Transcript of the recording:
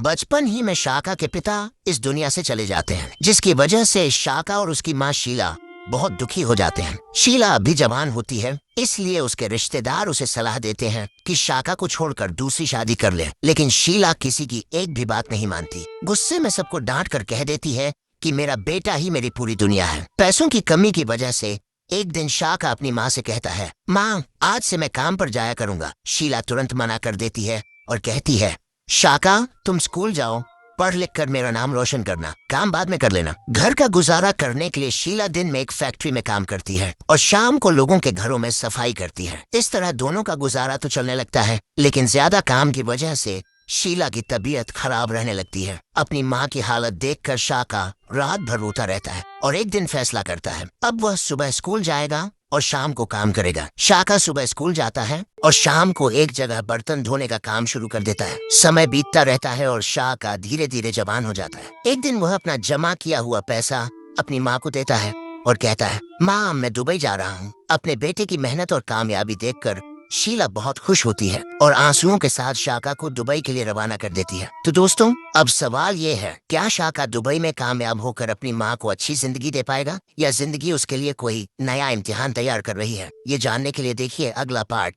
बचपन ही में शाका के पिता इस दुनिया से चले जाते हैं, जिसकी वजह से शाका और उसकी माँ शीला बहुत दुखी हो जाते हैं। शीला अभी जवान होती है, इसलिए उसके रिश्तेदार उसे सलाह देते हैं कि शाका को छोड़कर दूसरी शादी कर ले, लेकिन शीला किसी की एक भी बात नहीं मानती। गुस्से में सबको डांट कर कह देती है कि मेरा बेटा ही मेरी पूरी दुनिया है। पैसों की कमी की वजह से एक दिन शाका अपनी माँ से कहता है, माँ आज से मैं काम पर जाया करूंगा। शीला तुरंत मना कर देती है और कहती है, शाका तुम स्कूल जाओ, पढ़ लिख कर मेरा नाम रोशन करना, काम बाद में कर लेना। घर का गुजारा करने के लिए शीला दिन में एक फैक्ट्री में काम करती है और शाम को लोगों के घरों में सफाई करती है। इस तरह दोनों का गुजारा तो चलने लगता है, लेकिन ज्यादा काम की वजह से शीला की तबीयत खराब रहने लगती है। अपनी माँ की हालत देखकर शाका रात भर रोता रहता है और एक दिन फैसला करता है, अब वह सुबह स्कूल जाएगा और शाम को काम करेगा। शाका सुबह स्कूल जाता है और शाम को एक जगह बर्तन धोने का काम शुरू कर देता है। समय बीतता रहता है और शाका धीरे धीरे जवान हो जाता है। एक दिन वह अपना जमा किया हुआ पैसा अपनी माँ को देता है और कहता है, माँ मैं दुबई जा रहा हूँ। अपने बेटे की मेहनत और कामयाबी देखकर शीला बहुत खुश होती है और आंसुओं के साथ शाका को दुबई के लिए रवाना कर देती है। तो दोस्तों, अब सवाल ये है, क्या शाका दुबई में कामयाब होकर अपनी माँ को अच्छी जिंदगी दे पाएगा या जिंदगी उसके लिए कोई नया इम्तिहान तैयार कर रही है? ये जानने के लिए देखिए अगला पार्ट।